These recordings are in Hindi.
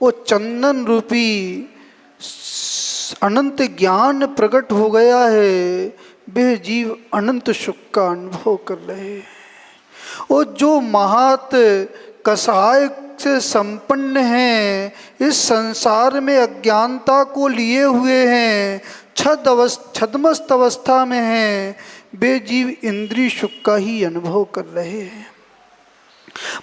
वो चंदन रूपी अनंत ज्ञान प्रकट हो गया है, वे जीव अनंत सुख का अनुभव कर रहे हैं। वो जो महत कसाय से संपन्न हैं, इस संसार में अज्ञानता को लिए हुए हैं, छद्मस्त अवस्था में हैं, वे जीव इंद्रिय सुख का ही अनुभव कर रहे हैं।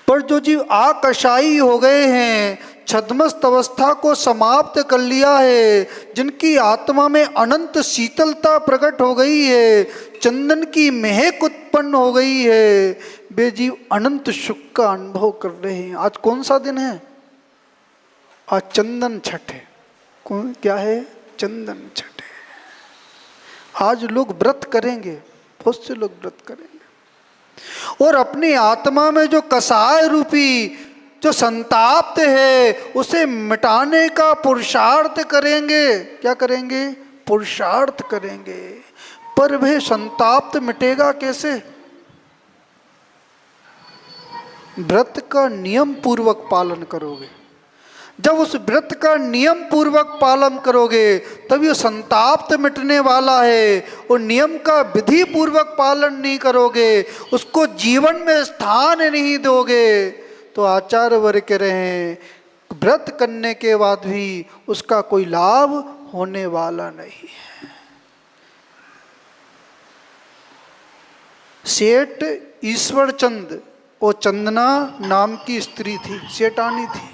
पर जो जीव आकशाई हो गए हैं, छद्मस्त अवस्था को समाप्त कर लिया है, जिनकी आत्मा में अनंत शीतलता प्रकट हो गई है, चंदन की महक उत्पन्न हो गई है, वे जीव अनंत सुख का अनुभव कर रहे हैं। आज कौन सा दिन है? आज चंदन छठ है। कौन क्या है? चंदन छठ है। आज लोग व्रत करेंगे, बहुत से लोग व्रत करेंगे और अपनी आत्मा में जो कसाय रूपी जो संताप्त है उसे मिटाने का पुरुषार्थ करेंगे। क्या करेंगे? पुरुषार्थ करेंगे। पर वह संताप्त मिटेगा कैसे? व्रत का नियम पूर्वक पालन करोगे। जब उस व्रत का नियम पूर्वक पालन करोगे तभी वो संताप्त मिटने वाला है। और नियम का विधि पूर्वक पालन नहीं करोगे, उसको जीवन में स्थान नहीं दोगे, तो आचार्य वर्ग कह रहे हैं व्रत करने के बाद भी उसका कोई लाभ होने वाला नहीं है। सेठ ईश्वर चंद और चंदना नाम की स्त्री थी, सेठानी थी।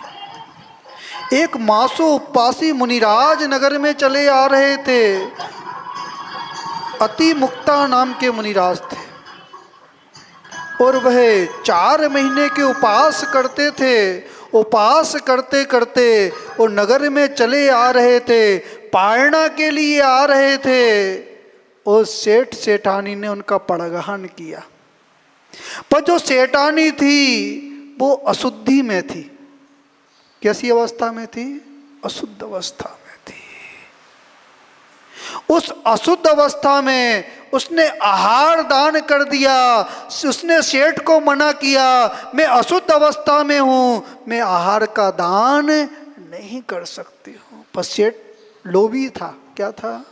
एक मासो उपासी मुनिराज नगर में चले आ रहे थे। अति मुक्ता नाम के मुनिराज थे और वह 4 महीने के उपास करते थे। उपास करते करते और नगर में चले आ रहे थे, पारणा के लिए आ रहे थे और सेठ सेठानी ने उनका पड़गहन किया। पर जो सेठानी थी वो अशुद्धि में थी। कैसी अवस्था में थी? अशुद्ध अवस्था में थी। उस अशुद्ध अवस्था में उसने आहार दान कर दिया। उसने सेठ को मना किया, मैं अशुद्ध अवस्था में हूं, मैं आहार का दान नहीं कर सकती हूँ। पर सेठ लोभी था। क्या था?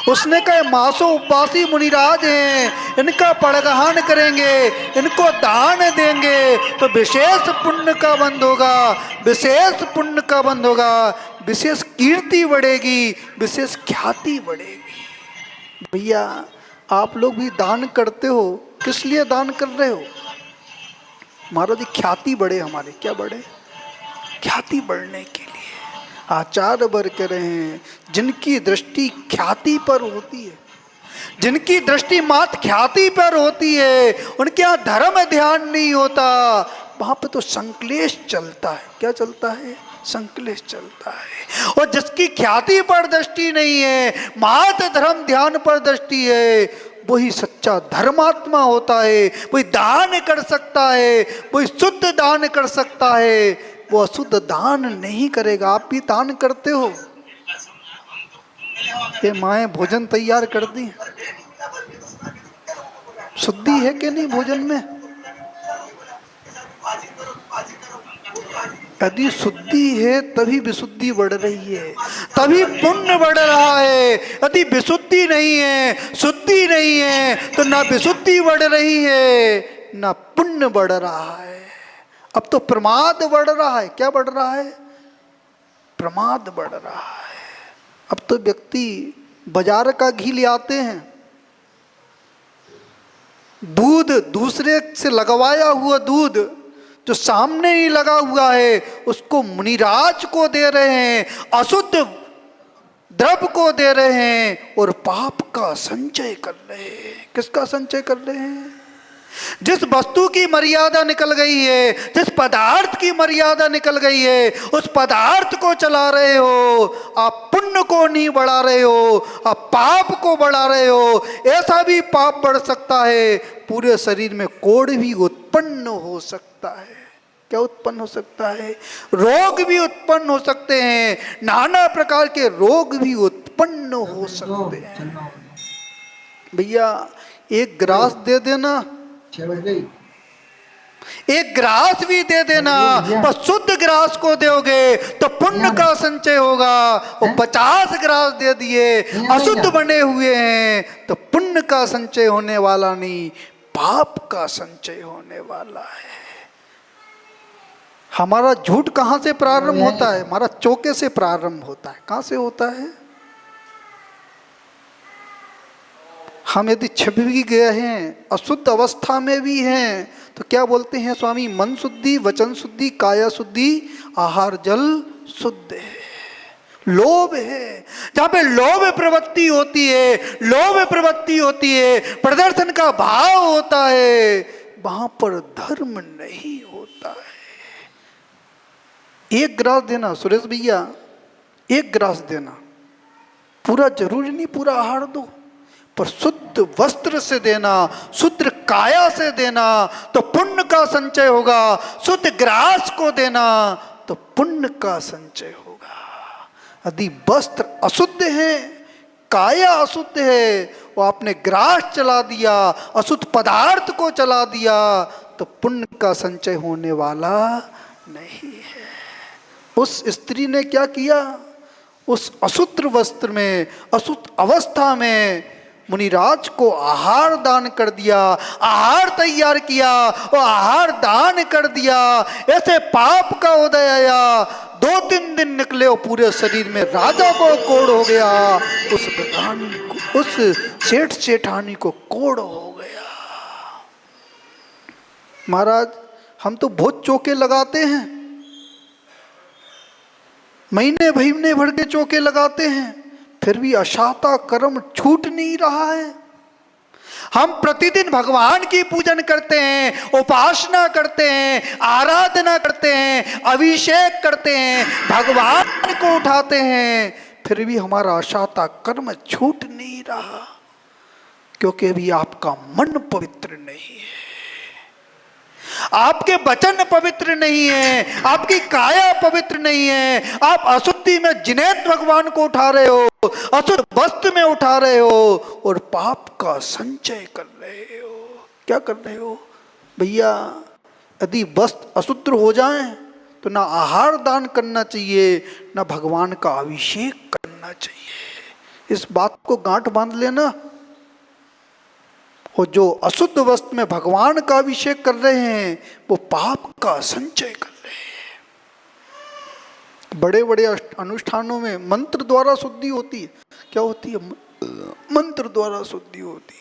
उसने कहा मासो उपासी मुनिराज हैं, इनका पड़गहन करेंगे, इनको दान देंगे तो विशेष पुण्य का बंद होगा, विशेष पुण्य का बंद होगा, विशेष कीर्ति बढ़ेगी, विशेष ख्याति बढ़ेगी। भैया आप लोग भी दान करते हो, किस लिए दान कर रहे हो? महाराज जी ख्याति बढ़े हमारे। क्या बढ़े? ख्याति बढ़ने के लिए। आचार्य वर्ग कह रहे हैं जिनकी दृष्टि ख्याति पर होती है, जिनकी दृष्टि मात्र ख्याति पर होती है, उनके यहाँ धर्म ध्यान नहीं होता, वहां पे तो संक्लेश चलता है। क्या चलता है? संक्लेश चलता है। और जिसकी ख्याति पर दृष्टि नहीं है, मात्र धर्म ध्यान पर दृष्टि है, वही सच्चा धर्मात्मा होता है। वही दान कर सकता है, वही शुद्ध दान कर सकता है, वो अशुद्ध दान नहीं करेगा। आप भी दान करते हो? ये माएँ भोजन तैयार कर दी, शुद्धि है कि नहीं भोजन में? यदि शुद्धि है तभी विशुद्धि बढ़ रही है, तभी पुण्य बढ़ रहा है। यदि विशुद्धि नहीं है, शुद्धि नहीं है, तो ना विशुद्धि बढ़ रही है ना पुण्य बढ़ रहा है। अब तो प्रमाद बढ़ रहा है। क्या बढ़ रहा है? प्रमाद बढ़ रहा है। अब तो व्यक्ति बाजार का घी ले आते हैं, दूध दूसरे से लगवाया हुआ दूध जो सामने ही लगा हुआ है उसको मुनिराज को दे रहे हैं, अशुद्ध द्रव्य को दे रहे हैं और पाप का संचय कर रहे हैं। किसका संचय कर रहे हैं? जिस वस्तु की मर्यादा निकल गई है, जिस पदार्थ की मर्यादा निकल गई है, उस पदार्थ को चला रहे हो। आप पुण्य को नहीं बढ़ा रहे हो, आप पाप को बढ़ा रहे हो। ऐसा भी पाप बढ़ सकता है, पूरे शरीर में कोढ़ भी उत्पन्न हो सकता है। क्या उत्पन्न हो सकता है? रोग भी उत्पन्न हो सकते हैं, नाना प्रकार के रोग भी उत्पन्न हो सकते हैं। भैया एक ग्रास दे देना, 6 बज गई। एक ग्रास भी दे देना, पर शुद्ध ग्रास को दोगे तो पुण्य का संचय होगा। और 50 ग्रास दे दिए, अशुद्ध बने हुए हैं, तो पुण्य का संचय होने वाला नहीं, पाप का संचय होने वाला है। हमारा झूठ कहाँ से प्रारंभ होता है? हमारा चौके से प्रारंभ होता है। कहाँ से होता है? हम यदि छिप भी गए हैं, अशुद्ध अवस्था में भी हैं, तो क्या बोलते हैं स्वामी? मन शुद्धि, वचन शुद्धि, काया शुद्धि, आहार जल शुद्ध है। लोभ है, जहां पे लोभ प्रवृत्ति होती है, लोभ प्रवृत्ति होती है, प्रदर्शन का भाव होता है, वहां पर धर्म नहीं होता है। एक ग्रास देना सुरेश भैया, एक ग्रास देना, पूरा जरूरी नहीं पूरा आहार दो, पर शुद्ध वस्त्र से देना, शुद्ध काया से देना तो पुण्य का संचय होगा। शुद्ध ग्रास को देना तो पुण्य का संचय होगा। यदि वस्त्र अशुद्ध है, काया अशुद्ध है, वो आपने ग्रास चला दिया, अशुद्ध पदार्थ को चला दिया, तो पुण्य का संचय होने वाला नहीं है। उस स्त्री ने क्या किया? उस अशुद्ध वस्त्र में, अशुद्ध अवस्था में मुनिराज को आहार दान कर दिया, आहार तैयार किया और आहार दान कर दिया। ऐसे पाप का उदय आया, 2-3 दिन निकले और पूरे शरीर में राजा को कोढ़ हो गया, उस रानी को, उस सेठ सेठानी को कोढ़ हो गया। महाराज, हम तो बहुत चौके लगाते हैं, महीने भर के चौके लगाते हैं, फिर भी अशाता कर्म छूट नहीं रहा है। हम प्रतिदिन भगवान की पूजन करते हैं, उपासना करते हैं, आराधना करते हैं, अभिषेक करते हैं, भगवान को उठाते हैं, फिर भी हमारा अशाता कर्म छूट नहीं रहा, क्योंकि अभी आपका मन पवित्र नहीं है, आपके वचन पवित्र नहीं है, आपकी काया पवित्र नहीं है। आप अशुद्धि में जिनेत भगवान को उठा रहे हो, अशुद्ध वस्त्र में उठा रहे हो और पाप का संचय कर रहे हो। क्या कर रहे हो भैया? यदि वस्त्र अशुद्ध हो जाए तो ना आहार दान करना चाहिए, ना भगवान का अभिषेक करना चाहिए। इस बात को गांठ बांध लेना। और जो अशुद्ध वस्त्र में भगवान का अभिषेक कर रहे हैं, वो पाप का संचय कर रहे हैं। बड़े बड़े अनुष्ठानों में मंत्र द्वारा शुद्धि होती है। क्या होती है? मंत्र द्वारा शुद्धि होती है।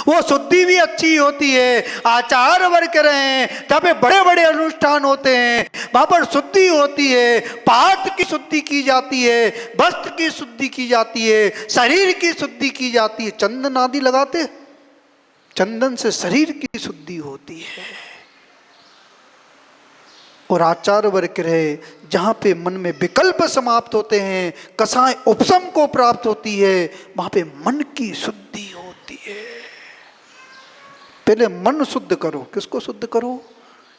वो शुद्धि भी अच्छी होती है। आचार वर्ग रहे, जहाँ पे बड़े बड़े अनुष्ठान होते हैं, वहां पर शुद्धि होती है। पात्र की शुद्धि की जाती है, वस्त्र की शुद्धि की जाती है, शरीर की शुद्धि की जाती है। चंदन आदि लगाते, चंदन से शरीर की शुद्धि होती है। और आचार वर्ग रहे, जहां पे मन में विकल्प समाप्त होते हैं, कसाय उपशम को प्राप्त होती है, वहां पे मन की शुद्धि होती है। पहले मन शुद्ध करो। किसको शुद्ध करो?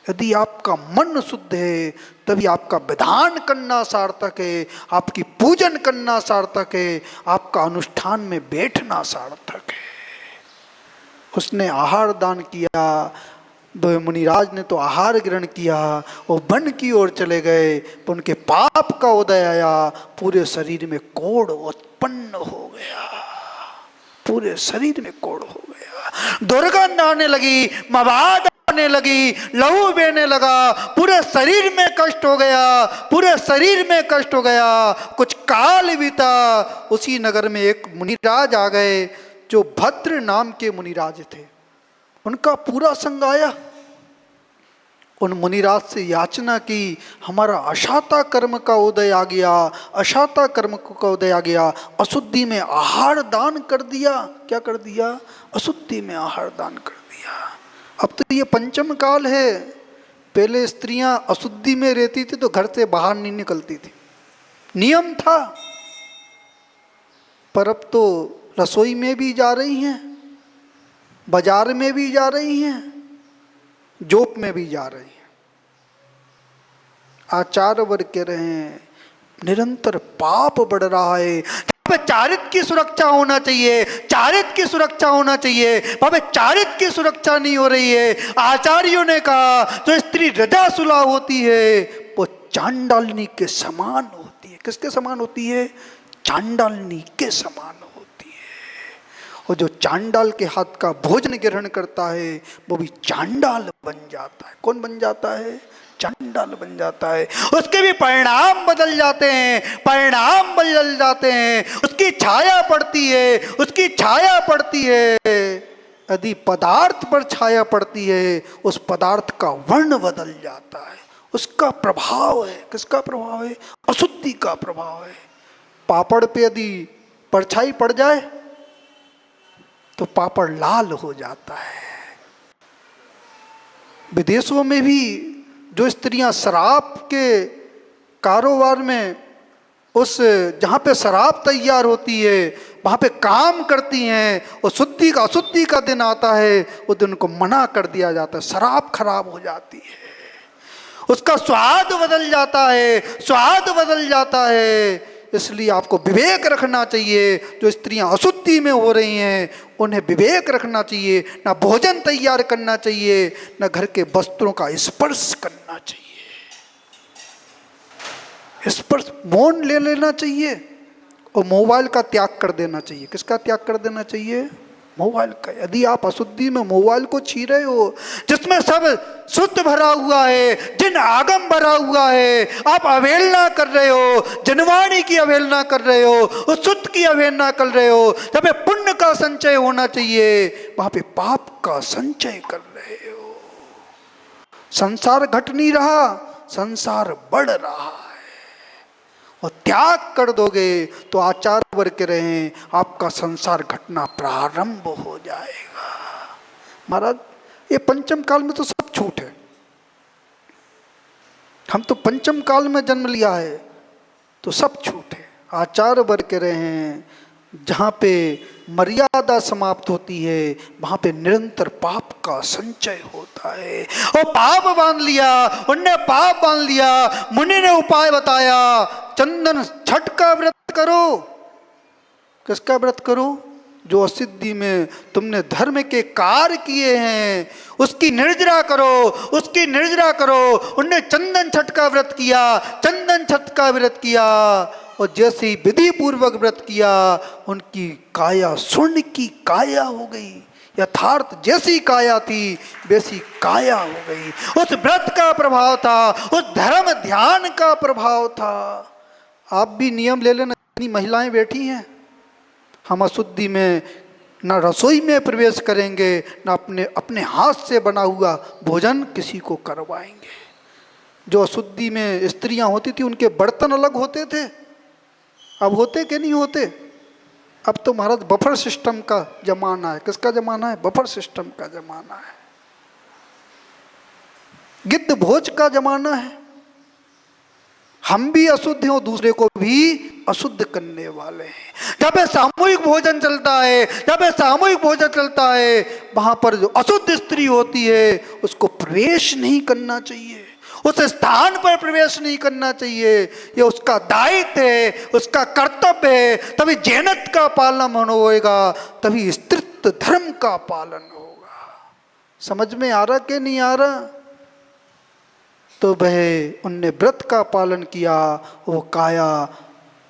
यदि आपका मन शुद्ध है, तभी आपका विधान करना सार्थक है, आपकी पूजन करना सार्थक है, आपका अनुष्ठान में बैठना सार्थक है। उसने आहार दान किया, मुनिराज ने तो आहार ग्रहण किया और वन की ओर चले गए, तो उनके पाप का उदय आया, पूरे शरीर में कोढ़ उत्पन्न हो गया, पूरे शरीर में कोढ़ हो गया, दुर्गंध आने लगी, मवाद आने लगी, लहू बहने लगा, पूरे शरीर में कष्ट हो गया, पूरे शरीर में कष्ट हो गया। कुछ काल बीता, उसी नगर में एक मुनिराज आ गए, जो भद्र नाम के मुनिराज थे। उनका पूरा संग आया, उन मुनिराज से याचना की, हमारा अशाता कर्म का उदय आ गया, अशाता कर्म का उदय आ गया, अशुद्धि में आहार दान कर दिया। क्या कर दिया? अशुद्धि में आहार दान कर दिया। अब तो ये पंचम काल है। पहले स्त्रियां अशुद्धि में रहती थी तो घर से बाहर नहीं निकलती थी, नियम था। पर अब तो रसोई में भी जा रही हैं, बाजार में भी जा रही हैं, जॉब में भी जा रही हैं। आचार्य वर्ग कह रहे हैं, निरंतर पाप बढ़ रहा है। वहाँ पे चारित्र की सुरक्षा होना चाहिए, चारित्र की सुरक्षा होना चाहिए, वहाँ पे चारित्र की सुरक्षा नहीं हो रही है। आचार्यों ने कहा जो स्त्री रजासुला होती है वो चांडालनी के समान होती है। किसके समान होती है? चांडालनी के समान होती है। और जो चांडाल के हाथ का भोजन ग्रहण करता है वो भी चांडाल बन जाता है। कौन बन जाता है? चांडाल बन जाता है। उसके भी परिणाम बदल जाते हैं, परिणाम बदल जाते हैं। उसकी छाया पड़ती है, उसकी छाया पड़ती है। यदि पदार्थ पर छाया पड़ती है उस पदार्थ का वर्ण बदल जाता है। उसका प्रभाव है। किसका प्रभाव है? अशुद्धि का प्रभाव है। पापड़ पे यदि परछाई पड़ जाए तो पापड़ लाल हो जाता है। विदेशों में भी जो स्त्रियां शराब के कारोबार में उस जहाँ पे शराब तैयार होती है वहाँ पे काम करती हैं, और शुद्धि का अशुद्धि का दिन आता है, उस दिन को मना कर दिया जाता है। शराब खराब हो जाती है, उसका स्वाद बदल जाता है, स्वाद बदल जाता है। इसलिए आपको विवेक रखना चाहिए। जो स्त्रियां अशुद्धि में हो रही हैं उन्हें विवेक रखना चाहिए। ना भोजन तैयार करना चाहिए, ना घर के वस्त्रों का स्पर्श करना चाहिए। स्पर्श मौन ले लेना चाहिए और मोबाइल का त्याग कर देना चाहिए। किसका त्याग कर देना चाहिए? मोबाइल का। यदि आप अशुद्धि में मोबाइल को छी रहे हो जिसमें सब शुद्ध भरा हुआ है, जिन आगम भरा हुआ है, आप अवहेलना कर रहे हो, जनवाणी की अवहेलना कर रहे हो, उस शुद्ध की अवहेलना कर रहे हो। जब पे पुण्य का संचय होना चाहिए वहां पे पाप का संचय कर रहे हो। संसार घट नहीं रहा, संसार बढ़ रहा है। और त्याग कर दोगे तो आचार वर्ग के रहें, आपका संसार घटना प्रारंभ हो जाएगा। महाराज ये पंचम काल में तो सब छूट है। हम तो पंचम काल में जन्म लिया है तो सब छूट है। आचार वर्ग के रहें, जहाँ पे मर्यादा समाप्त होती है वहाँ पे निरंतर पाप का संचय होता है। और पाप बांध लिया, उनने पाप बांध लिया। मुनि ने उपाय बताया, चंदन छठ का व्रत करो। किसका व्रत करो? जो असिद्धि में तुमने धर्म के कार्य किए हैं उसकी निर्जरा करो, उसकी निर्जरा करो। उनने चंदन छठ का व्रत किया, चंदन छठ का व्रत किया, और जैसे ही विधि पूर्वक व्रत किया उनकी काया स्वर्ण की काया हो गई। यथार्थ जैसी काया थी वैसी काया हो गई। उस व्रत का प्रभाव था, उस धर्म ध्यान का प्रभाव था। आप भी नियम ले लेना। इतनी महिलाएं बैठी हैं, हम अशुद्धि में ना रसोई में प्रवेश करेंगे, ना अपने हाथ से बना हुआ भोजन किसी को करवाएंगे। जो अशुद्धि में स्त्रियां होती थी उनके बर्तन अलग होते थे, अब होते कि नहीं होते? अब तो महाराज बफर सिस्टम का जमाना है। किसका जमाना है? बफर सिस्टम का जमाना है। गिद्ध भोज का जमाना है। हम भी अशुद्ध हैं और दूसरे को भी अशुद्ध करने वाले हैं। जब सामूहिक भोजन चलता है, जब सामूहिक भोजन चलता है वहां पर जो अशुद्ध स्त्री होती है उसको प्रवेश नहीं करना चाहिए, उस स्थान पर प्रवेश नहीं करना चाहिए। ये उसका दायित्व है, उसका कर्तव्य है। तभी जैनत का पालन होगा, तभी स्त्रीत्व धर्म का पालन होगा। समझ में आ रहा कि नहीं आ रहा? तो वह उनने व्रत का पालन किया, वो काया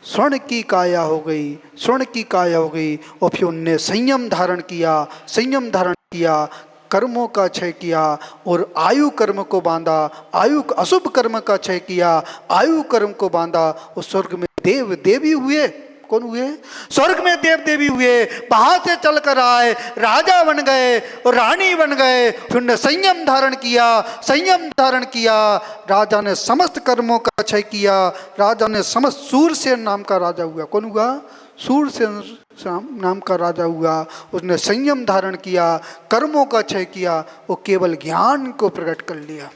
स्वर्ण की काया हो गई, स्वर्ण की काया हो गई। और फिर उनने संयम धारण किया, संयम धारण किया, कर्मों का क्षय किया और आयु कर्म को बांधा। आयु अशुभ कर्म का क्षय किया, आयु कर्म को बांधा। उस स्वर्ग में देव देवी हुए। कौन हुए? स्वर्ग में देव देवी हुए। वहां से चल कर आए, राजा बन गए और रानी बन गए। फिर उन्होंने संयम धारण किया, संयम धारण किया। राजा ने समस्त कर्मों का क्षय किया। राजा ने समस्त सूरसेन नाम का राजा हुआ। कौन हुआ? सूरसेन नाम का राजा हुआ। उसने संयम धारण किया, कर्मों का क्षय किया, वो केवल ज्ञान को प्रकट कर लिया।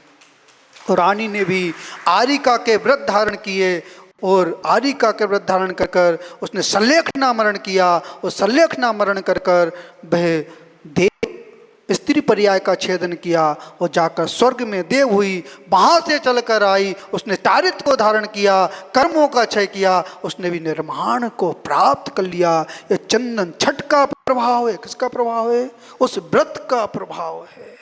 और रानी ने भी आरिका के व्रत धारण किए और आरिका के व्रत धारण कर कर उसने सल्लेखना मरण किया। और सल्लेखना मरण कर कर वह देव स्त्री पर्याय का छेदन किया और जाकर स्वर्ग में देव हुई, वहां से चलकर आई, उसने चारित्र को धारण किया, कर्मों का क्षय किया, उसने भी निर्माण को प्राप्त कर लिया। ये चंदन छठ का प्रभाव है। किसका प्रभाव है? उस व्रत का प्रभाव है।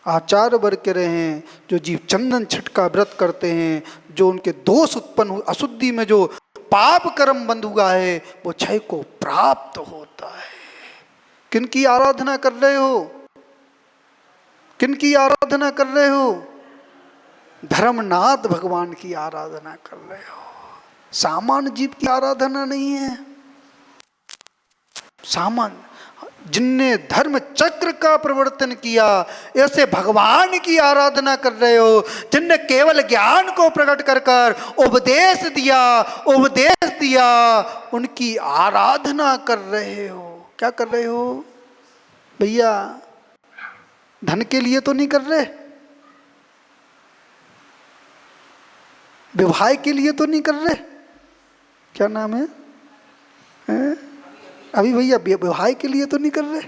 आचार्य वर्ग कह रहे हैं जो जीव चंदन छठ का व्रत करते हैं, जो उनके दोष उत्पन्न अशुद्धि में जो पाप कर्म बंध हुआ है, वो क्षय को प्राप्त होता है। किनकी आराधना कर रहे हो? किनकी आराधना कर रहे हो? धर्मनाथ भगवान की आराधना कर रहे हो। सामान्य जीव की आराधना नहीं है। सामान्य जिनने धर्म चक्र का प्रवर्तन किया, ऐसे भगवान की आराधना कर रहे हो। जिनने केवल ज्ञान को प्रकट कर कर उपदेश दिया, उनकी आराधना कर रहे हो। क्या कर रहे हो भैया? धन के लिए तो नहीं कर रहे, विवाह के लिए तो नहीं कर रहे। क्या नाम है? अभी भैया विवाह के लिए तो नहीं कर रहे।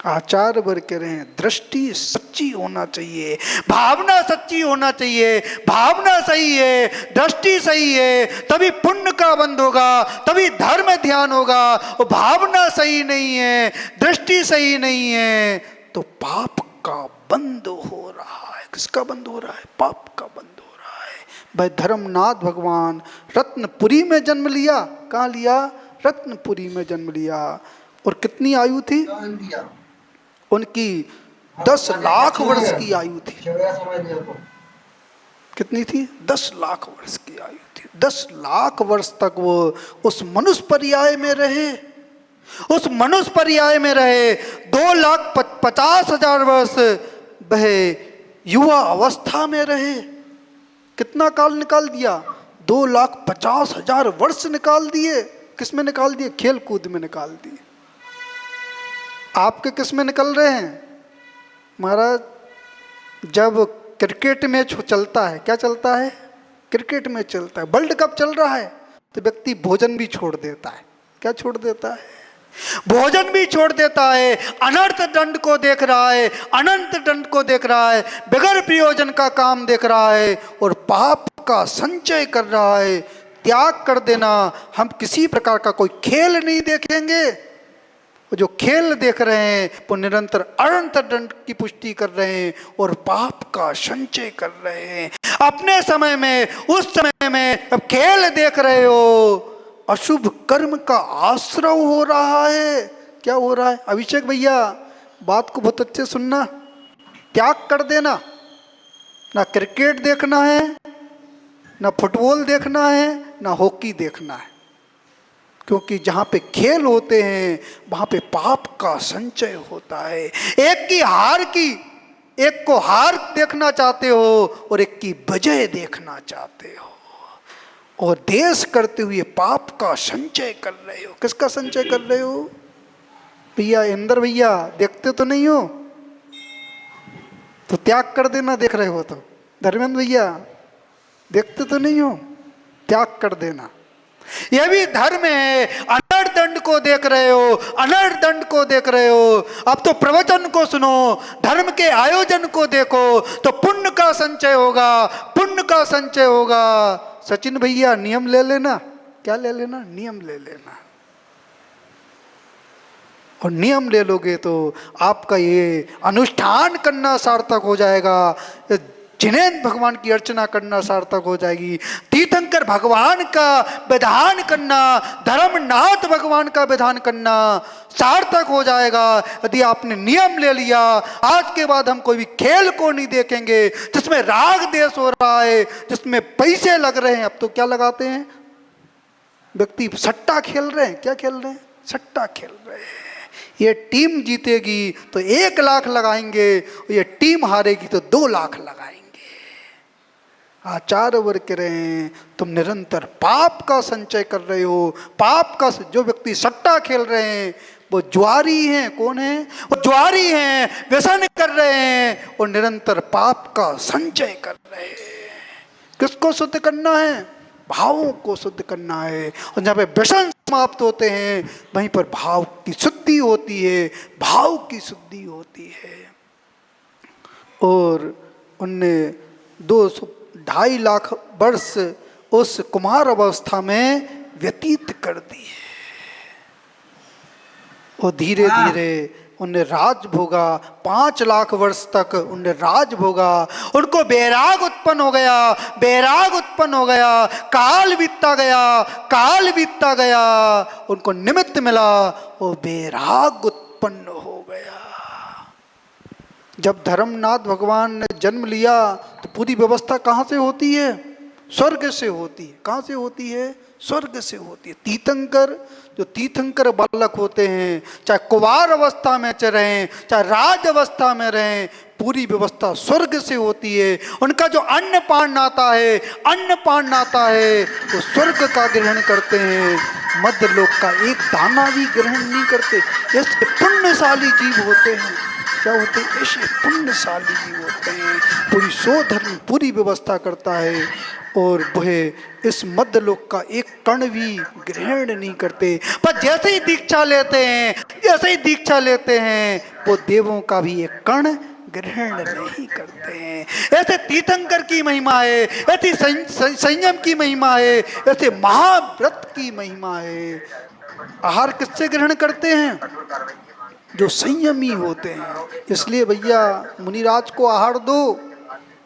आचार्य वर्ग कह रहे हैं दृष्टि सच्ची होना चाहिए, भावना सच्ची होना चाहिए। भावना सही है, दृष्टि सही है, तभी पुण्य का बंध होगा, तभी धर्म ध्यान होगा। और भावना सही नहीं है, दृष्टि सही नहीं है, तो पाप का बंध हो रहा है। किसका बंध हो रहा है? पाप का बंध हो रहा है। भाई धर्मनाथ भगवान रत्नपुरी में जन्म लिया। कहाँ लिया? रत्नपुरी में जन्म लिया। और कितनी आयु थी उनकी? 10 लाख वर्ष की आयु थी। कितनी थी? 10 लाख वर्ष की आयु थी। 10 लाख वर्ष तक वो उस मनुष्य पर्याय में रहे। उस मनुष्य पर्याय में रहे। 2,50,000 वर्ष वह युवा अवस्था में रहे। कितना काल निकाल दिया? 2,50,000 वर्ष निकाल दिए। किस में निकाल दिए? खेल कूद में निकाल दिए। आपके किस में निकल रहे हैं महाराज? जब क्रिकेट मैच चलता है, क्या चलता है? क्रिकेट मैच चलता है, वर्ल्ड कप चल रहा है, तो व्यक्ति भोजन भी छोड़ देता है। क्या छोड़ देता है? भोजन भी छोड़ देता है। अनर्थ दंड को देख रहा है, अनंत दंड को देख रहा है, बगैर प्रयोजन का काम देख रहा है और पाप का संचय कर रहा है। त्याग कर देना। हम किसी प्रकार का कोई खेल नहीं देखेंगे। जो खेल देख रहे हैं वो निरंतर अनंत दंड की पुष्टि कर रहे हैं और पाप का संचय कर रहे हैं। अपने समय में, उस समय में अब खेल देख रहे हो, अशुभ कर्म का आश्रव हो रहा है। क्या हो रहा है? अभिषेक भैया बात को बहुत अच्छे सुनना। त्याग कर देना। ना क्रिकेट देखना है, ना फुटबॉल देखना है, ना हॉकी देखना है। क्योंकि जहाँ पे खेल होते हैं वहाँ पे पाप का संचय होता है। एक को हार देखना चाहते हो और एक की विजय देखना चाहते हो और देश करते हुए पाप का संचय कर रहे हो। किसका संचय कर रहे हो भैया? इंदर भैया देखते तो नहीं हो तो त्याग कर देना। देख रहे हो तो धर्मेंद्र भैया देखते तो नहीं हो, त्याग कर देना। यह भी धर्म है। अनर्थ दंड को देख रहे हो, अनर्थ दंड को देख रहे हो। अब तो प्रवचन को सुनो, धर्म के आयोजन को देखो, तो पुण्य का संचय होगा, पुण्य का संचय होगा। सचिन भैया नियम ले लेना। क्या ले लेना? नियम ले लेना। और नियम ले लोगे तो आपका ये अनुष्ठान करना सार्थक हो जाएगा। जिनेंद्र भगवान की अर्चना करना सार्थक हो जाएगी। तीर्थंकर भगवान का विधान करना, धर्मनाथ भगवान का विधान करना सार्थक हो जाएगा। यदि आपने नियम ले लिया, आज के बाद हम कोई भी खेल को नहीं देखेंगे जिसमें राग देश हो रहा है, जिसमें पैसे लग रहे हैं। अब तो क्या लगाते हैं व्यक्ति? सट्टा खेल रहे हैं। क्या खेल रहे हैं? सट्टा खेल रहे हैं। ये टीम जीतेगी तो 1 लाख लगाएंगे, ये टीम हारेगी तो 2 लाख लगाएंगे। आचार्य वर्ग कह रहे हैं तुम निरंतर पाप का संचय कर रहे हो। पाप का जो व्यक्ति सट्टा खेल रहे हैं वो ज्वारी हैं। कौन है वो? ज्वारी हैं, व्यसन कर रहे हैं और निरंतर पाप का संचय कर रहे हैं। किसको शुद्ध करना है? भावों को शुद्ध करना है। और जहाँ पे व्यसन समाप्त होते हैं, वहीं पर भाव की शुद्धि होती है, भाव की शुद्धि होती है। और उनने 2.5 लाख वर्ष उस कुमार अवस्था में व्यतीत कर दिए। और धीरे धीरे उन्हें राज भोगा, 5 लाख वर्ष तक उन्हें राज भोगा। उनको बैराग उत्पन्न हो गया, बैराग उत्पन्न हो गया। काल बीतता गया, काल बीतता गया, उनको निमित्त मिला, वो बैराग उत्पन्न हो गया। जब धर्मनाथ भगवान ने जन्म लिया तो पूरी व्यवस्था कहाँ से होती है? स्वर्ग से होती है। कहाँ से होती है? स्वर्ग से होती है। तीर्थंकर, जो तीर्थंकर बालक होते हैं, चाहे कुवार अवस्था में रहें, चाहे राज अवस्था में रहें, पूरी व्यवस्था स्वर्ग से होती है। उनका जो अन्नपान आता है, अन्नपान आता है, वो स्वर्ग का ग्रहण करते हैं, मध्य लोक का एक दाना भी ग्रहण नहीं करते। ऐसे पुण्यशाली जीव होते हैं। क्या होते हैं? ऐसे पुण्यशाली जीव होते हैं। पूरी स्वधर्म पूरी व्यवस्था करता है, और वह इस मध्य लोक का एक कण भी ग्रहण नहीं करते। पर जैसे ही दीक्षा लेते हैं, जैसे ही दीक्षा लेते हैं, वो देवों का भी एक कण ग्रहण नहीं करते हैं। ऐसे तीर्थंकर की महिमा है, ऐसी संयम की महिमा है, ऐसे महाव्रत की महिमा है। आहार किससे ग्रहण करते हैं? जो संयमी होते हैं। इसलिए भैया मुनिराज को आहार दो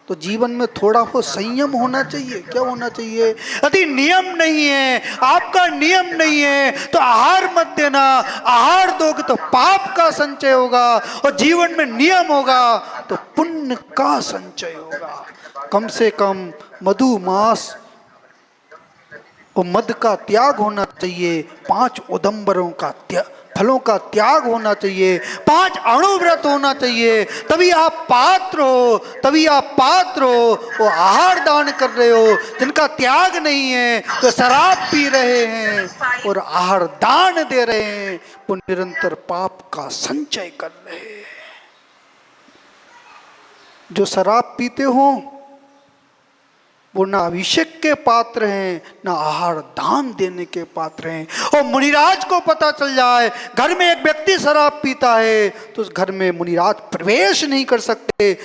तो जीवन में थोड़ा वो संयम होना चाहिए। क्या होना चाहिए? यदि नियम नहीं है, आपका नियम नहीं है, तो आहार मत देना। आहार दोगे तो पाप का संचय होगा, और जीवन में नियम होगा तो पुण्य का संचय होगा। कम से कम मधुमास और मद का त्याग होना चाहिए, 5 उदंबरों का फलों का त्याग होना चाहिए, 5 अणुव्रत होना चाहिए, तभी आप पात्र हो, तभी आप पात्र हो। वो आहार दान कर रहे हो, जिनका त्याग नहीं है, तो शराब पी रहे हैं और आहार दान दे रहे हैं, वो निरंतर पाप का संचय कर रहे हैं। जो शराब पीते हो वो ना अभिषेक के पात्र हैं, ना आहार दान देने के पात्र हैं। और मुनिराज को पता चल जाए घर में एक व्यक्ति शराब पीता है तो उस घर में मुनिराज प्रवेश नहीं कर सकते।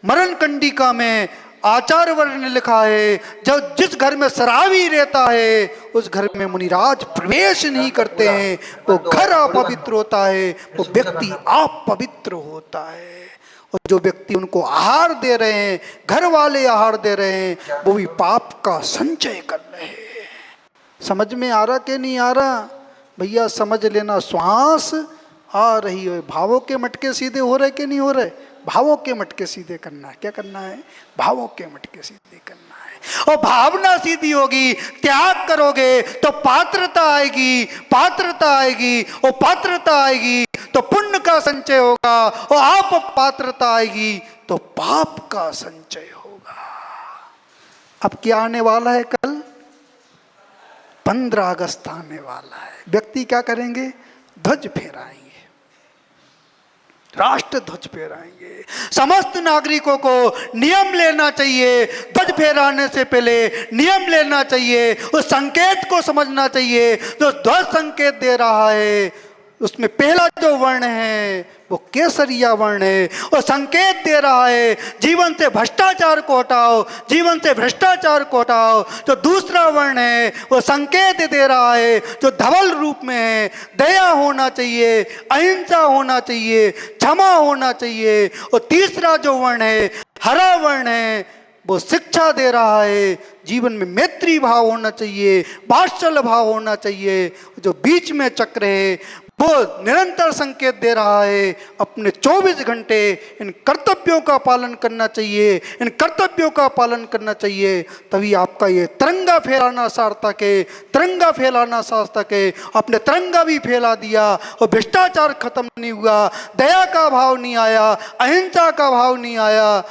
मरण कंडिका में आचार्य वर्ण ने लिखा है, जब जिस घर में शराबी रहता है उस घर में मुनिराज प्रवेश नहीं करते हैं। वो घर अपवित्र होता है, वो व्यक्ति अपवित्र होता है। और जो व्यक्ति उनको आहार दे रहे हैं, घर वाले आहार दे रहे हैं, वो भी पाप का संचय कर रहे हैं। समझ में आ रहा कि नहीं आ रहा? भैया समझ लेना, श्वास आ रही है, भावों के मटके सीधे हो रहे कि नहीं हो रहे? भावों के मटके सीधे करना है। क्या करना है? भावों के मटके सीधे करना है। और भावना सीधी होगी, त्याग करोगे तो पात्रता आएगी, पात्रता आएगी, और पात्रता आएगी तो पुण्य का संचय होगा, और आप पात्रता आएगी तो पाप का संचय होगा। अब क्या आने वाला है? कल 15 अगस्त आने वाला है। व्यक्ति क्या करेंगे? ध्वज फहराएंगे, राष्ट्र ध्वज फहराएंगे। समस्त नागरिकों को नियम लेना चाहिए। ध्वज फहराने से पहले नियम लेना चाहिए, उस संकेत को समझना चाहिए। जो ध्वज संकेत दे रहा है उसमें पहला जो वर्ण है वो केसरिया वर्ण है, और संकेत दे रहा है जीवन से भ्रष्टाचार को हटाओ, जीवन से भ्रष्टाचार को हटाओ। जो दूसरा वर्ण है वो संकेत दे रहा है जो धवल रूप में है, दया होना चाहिए, अहिंसा होना चाहिए, क्षमा होना चाहिए। और तीसरा जो वर्ण है हरा वर्ण है, वो शिक्षा दे रहा है जीवन में मैत्री भाव होना चाहिए, वात्सल्य भाव होना चाहिए। जो बीच में चक्र है वो निरंतर संकेत दे रहा है अपने 24 घंटे इन कर्तव्यों का पालन करना चाहिए, इन कर्तव्यों का पालन करना चाहिए। तभी आपका ये तिरंगा फैलाना सार्थक है, तिरंगा फैलाना सार्थक है। आपने तिरंगा भी फैला दिया और भ्रष्टाचार खत्म नहीं हुआ, दया का भाव नहीं आया, अहिंसा का भाव नहीं आया,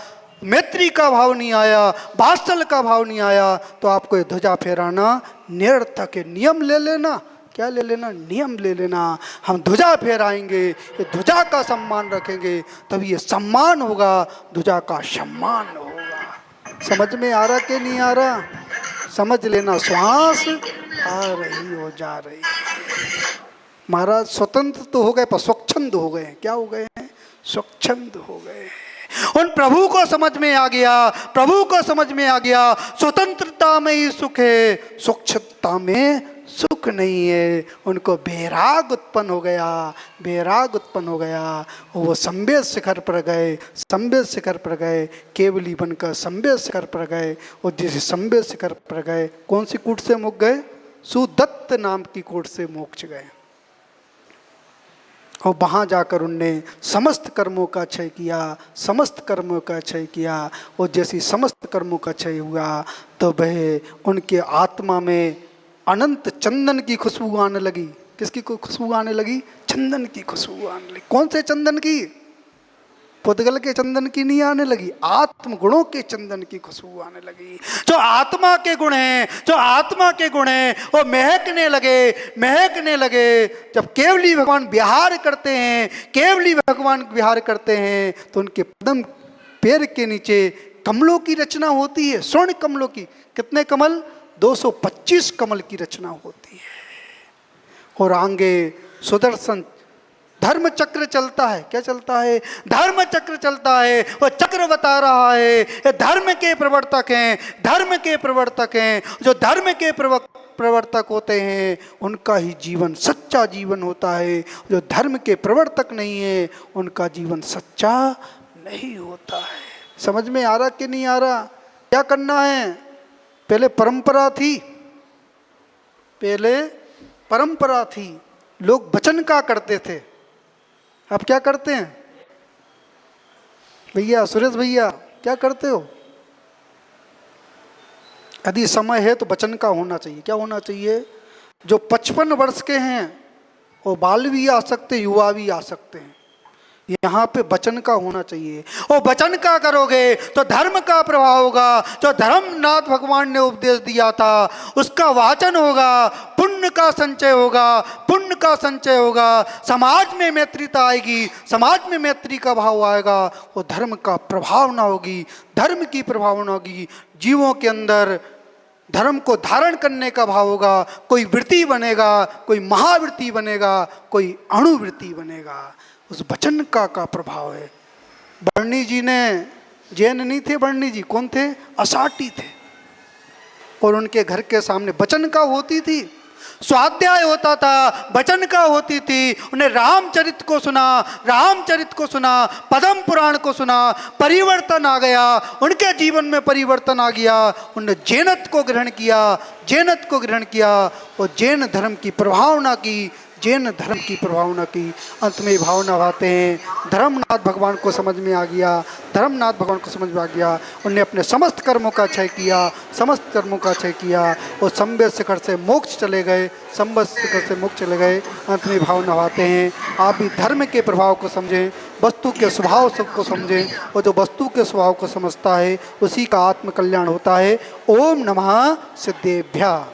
मैत्री का भाव नहीं आया, वात्सल्य का भाव नहीं आया, तो आपको ये ध्वजा फहराना निरर्थक है। नियम ले लेना। क्या ले लेना? नियम ले लेना। हम ध्वजा फहराएंगे, ये ध्वजा का सम्मान रखेंगे, तभी ये सम्मान होगा, ध्वजा का सम्मान होगा। समझ में आ रहा कि नहीं आ रहा? समझ लेना, श्वास आ रही हो जा रही। महाराज स्वतंत्र तो हो गए पर स्वच्छंद हो गए। क्या हो गए हैं? स्वच्छंद हो गए। उन प्रभु को समझ में आ गया, प्रभु को समझ में आ गया, स्वतंत्रता में ही सुख है, स्वच्छता में सुख नहीं है। उनको बैराग उत्पन्न हो गया, बैराग उत्पन्न हो गया। वो संवेद शिखर पर गए, संवेद शिखर पर गए, केवली बनकर संवेद शिखर पर गए। और जिस संवेद शिखर पर गए, कौन सी कूट से मुक्त गए? सुदत्त नाम की कूट से मोक्ष गए। और वहाँ जाकर उनने समस्त कर्मों का क्षय किया, समस्त कर्मों का क्षय किया। और जैसी समस्त कर्मों का क्षय हुआ तो वह उनके आत्मा में अनंत चंदन की खुशबू आने लगी। किसकी खुशबू आने लगी? चंदन की खुशबू आने लगी। कौन से चंदन की? पुद्गल के चंदन की नहीं आने लगी, आत्म गुणों के चंदन की खुशबू आने लगी। जो आत्मा के गुण हैं, जो आत्मा के गुण हैं, वो महकने लगे, महकने लगे। जब केवली भगवान विहार करते हैं, केवली भगवान विहार करते हैं तो उनके पदम पैर के नीचे कमलों की रचना होती है, स्वर्ण कमलों की। कितने कमल? 225 कमल की रचना होती है। और आगे सुदर्शन धर्म चक्र चलता है। क्या चलता है? धर्म चक्र चलता है। वो चक्र बता रहा है ये धर्म के प्रवर्तक हैं, धर्म के प्रवर्तक हैं। जो धर्म के प्रवर्तक होते हैं उनका ही जीवन सच्चा जीवन होता है। जो धर्म के प्रवर्तक नहीं है उनका जीवन सच्चा नहीं होता है। समझ में आ रहा कि नहीं आ रहा? क्या करना है? पहले परंपरा थी, पहले परंपरा थी, लोग वचन का करते थे। अब क्या करते हैं? भैया सुरेश भैया क्या करते हो? यदि समय है तो वचन का होना चाहिए। क्या होना चाहिए? जो 55 वर्ष के हैं वो बाल भी आ सकते, युवा भी आ सकते हैं। यहाँ पे वचन का होना चाहिए। और वचन का करोगे तो धर्म का प्रभाव होगा। जो धर्मनाथ भगवान ने उपदेश दिया था उसका वाचन होगा, पुण्य का संचय होगा, पुण्य का संचय होगा। समाज में मैत्रीता आएगी, समाज में मैत्री का भाव आएगा। वो धर्म का प्रभावना होगी, धर्म की प्रभावना होगी। जीवों के अंदर धर्म को धारण करने का भाव होगा। कोई वृत्ति बनेगा, कोई महावृत्ति बनेगा, कोई अणुवृत्ति बनेगा। उस वचन का प्रभाव है। बर्नी जी ने, जैन नहीं थे बर्नी जी, कौन थे? असाटी थे। और उनके घर के सामने वचन का होती थी, स्वाध्याय होता था, वचन का होती थी। उन्हें रामचरित को सुना, रामचरित को सुना, पद्म पुराण को सुना, परिवर्तन आ गया, उनके जीवन में परिवर्तन आ गया। उन्होंने जैनत को ग्रहण किया, जैनत को ग्रहण किया और जैन धर्म की प्रभावना की, जैन धर्म की प्रभावना की। अंत में भावना भाते हैं धर्मनाथ भगवान को समझ में आ गया, धर्मनाथ भगवान को समझ में आ गया। उनने अपने समस्त कर्मों का क्षय किया, समस्त कर्मों का क्षय किया और संवेद शिखर से मोक्ष चले गए, संवेद शिखर से मोक्ष चले गए। अंत में भावना भाते हैं आप भी धर्म के प्रभाव को समझें, वस्तु के स्वभाव को समझें। और जो वस्तु के स्वभाव को समझता है उसी का आत्म कल्याण होता है। ओम नमः सिद्धेभ्यः।